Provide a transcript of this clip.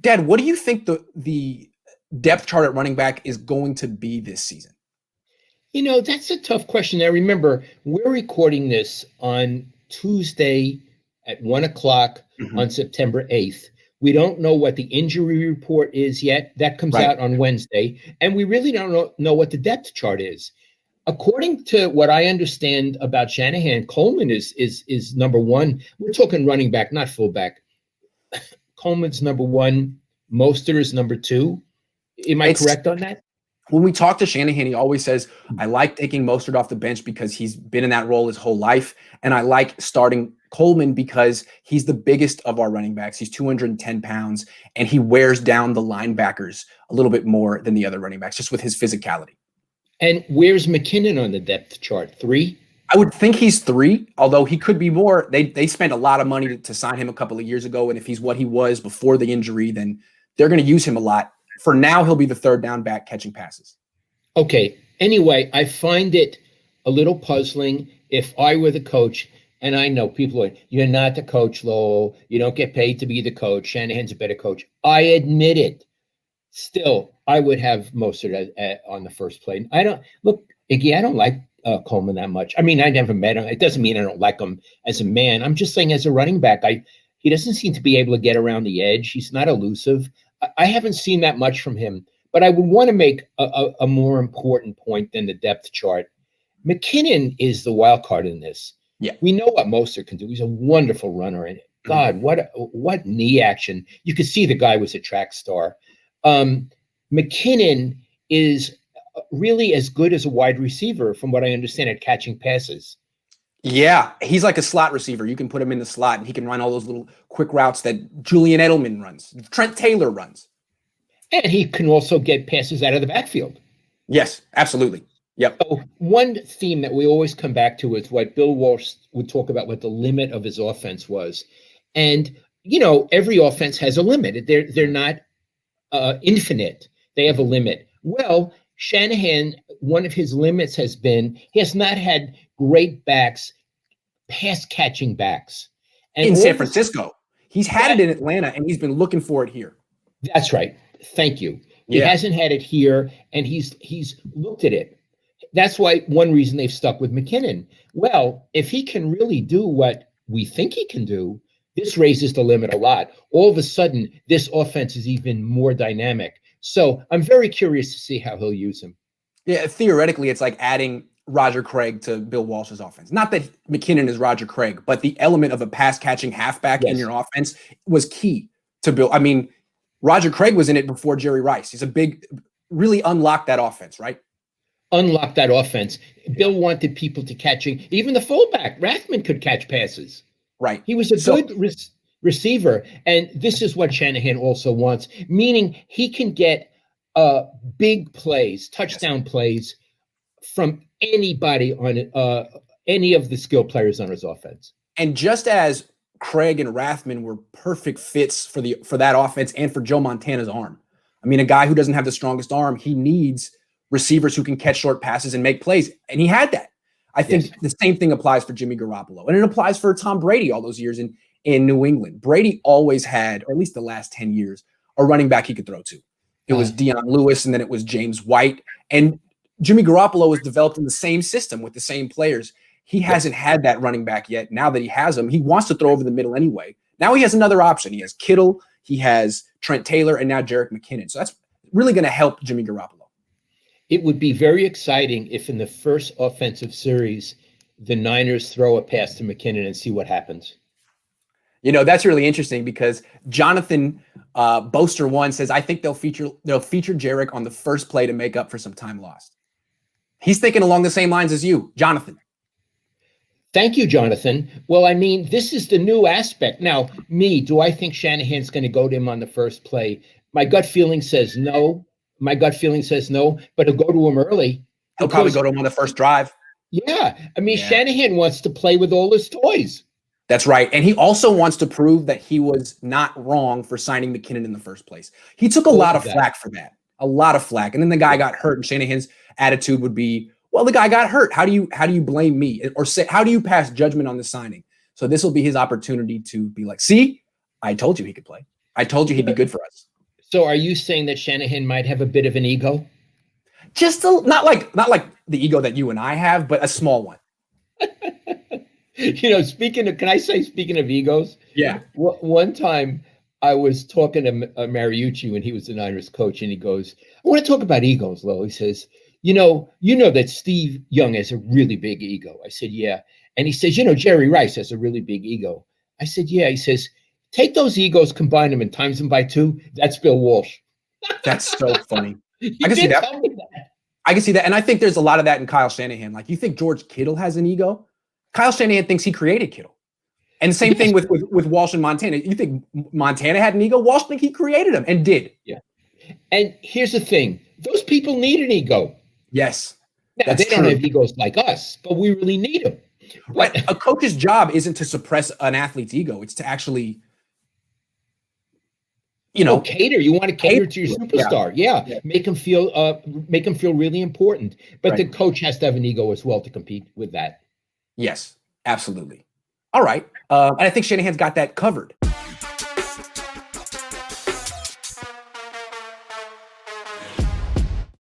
Dad, what do you think the depth chart at running back is going to be this season? That's a tough question. Now, remember, we're recording this on Tuesday at 1:00 on September 8th. We don't know what the injury report is yet. That comes out on Wednesday. And we really don't know what the depth chart is. According to what I understand about Shanahan, Coleman is number one. We're talking running back, not fullback. Coleman's number one. Mostert is number two. Am I correct on that? When we talk to Shanahan, he always says, I like taking Mostert off the bench because he's been in that role his whole life. And I like starting Coleman because he's the biggest of our running backs. He's 210 pounds, and he wears down the linebackers a little bit more than the other running backs, just with his physicality. And where's McKinnon on the depth chart? 3? I would think he's 3, although he could be more. They spent a lot of money to sign him a couple of years ago, and if he's what he was before the injury, then they're going to use him a lot. For now, he'll be the third down back catching passes. Okay. Anyway, I find it a little puzzling. If I were the coach, and I know people are, you're not the coach, Lowell. You don't get paid to be the coach. Shanahan's a better coach. I admit it. Still, I would have Mostert on the first play. I don't like Coleman that much. I mean, I never met him. It doesn't mean I don't like him as a man. I'm just saying as a running back, he doesn't seem to be able to get around the edge. He's not elusive. I haven't seen that much from him, but I would want to make a more important point than the depth chart. McKinnon is the wild card in this. Yeah, we know what Mostert can do. He's a wonderful runner, and God, what knee action! You could see the guy was a track star. McKinnon is really as good as a wide receiver, from what I understand, at catching passes. Yeah, he's like a slot receiver. You can put him in the slot, and he can run all those little quick routes that Julian Edelman runs, Trent Taylor runs. And he can also get passes out of the backfield. Yes, absolutely. Yep. So one theme that we always come back to is what Bill Walsh would talk about, what the limit of his offense was. And, every offense has a limit. They're not infinite. They have a limit. Well, Shanahan, one of his limits has been he has not had great backs, pass catching backs. And in San Francisco. He's had it in Atlanta, and he's been looking for it here. That's right. Thank you. He hasn't had it here, and he's looked at it. That's why one reason they've stuck with McKinnon. Well, if he can really do what we think he can do, this raises the limit a lot. All of a sudden, this offense is even more dynamic. So I'm very curious to see how he'll use him. Yeah, theoretically, it's like adding Roger Craig to Bill Walsh's offense. Not that McKinnon is Roger Craig, but the element of a pass-catching halfback in your offense was key to Bill. I mean, Roger Craig was in it before Jerry Rice. He's really unlocked that offense, right? Unlocked that offense. Bill wanted people to catching. Even the fullback, Rathman, could catch passes. Right. He was a good receiver. And this is what Shanahan also wants, meaning he can get big plays, touchdown plays from anybody on any of the skill players on his offense. And just as Craig and Rathman were perfect fits for that offense and for Joe Montana's arm. I mean, a guy who doesn't have the strongest arm, he needs receivers who can catch short passes and make plays. And he had that. I think the same thing applies for Jimmy Garoppolo. And it applies for Tom Brady all those years in New England. Brady always had, or at least the last 10 years, a running back he could throw to. It was Deion Lewis, and then it was James White. And Jimmy Garoppolo was developed in the same system with the same players. He hasn't had that running back yet. Now that he has him, he wants to throw over the middle anyway. Now he has another option. He has Kittle, he has Trent Taylor, and now Jerick McKinnon. So that's really going to help Jimmy Garoppolo. It would be very exciting if in the first offensive series, the Niners throw a pass to McKinnon and see what happens. That's really interesting because Jonathan Boaster one says, I think they'll feature Jerick on the first play to make up for some time lost. He's thinking along the same lines as you, Jonathan. Thank you, Jonathan. Well, I mean, this is the new aspect. Now, do I think Shanahan's going to go to him on the first play? My gut feeling says no. But he'll go to him early. He'll probably go to him on the first drive. Yeah. I mean, Shanahan wants to play with all his toys. That's right. And he also wants to prove that he was not wrong for signing McKinnon in the first place. He took a lot of flack for that. A lot of flack. And then the guy got hurt, and Shanahan's attitude would be, well, the guy got hurt. How do you blame me? Or say, how do you pass judgment on the signing? So this will be his opportunity to be like, see, I told you he could play. I told you he'd be good for us. So are you saying that Shanahan might have a bit of an ego? Just not like the ego that you and I have, but a small one. Can I say, speaking of egos, Yeah. one time I was talking to Mariucci when he was the Niners coach, and he goes, I want to talk about egos, Lowell. He says, you know that Steve Young has a really big ego. I said, yeah. And he says, Jerry Rice has a really big ego. I said, yeah. He says, take those egos, combine them, and times them by 2. That's Bill Walsh. That's so funny. You I can see did that. tell me that. I can see that. And I think there's a lot of that in Kyle Shanahan. Like, you think George Kittle has an ego? Kyle Shanahan thinks he created Kittle. And the same thing with Walsh and Montana. You think Montana had an ego? Walsh think he created him and did. Yeah. And here's the thing. Those people need an ego. Yes. Now, they don't have egos like us, but we really need them. Right. A coach's job isn't to suppress an athlete's ego. It's to actually, cater. You want to cater to your superstar. Yeah. Make them feel really important. But the coach has to have an ego as well to compete with that. Yes, absolutely. All right. And I think Shanahan's got that covered.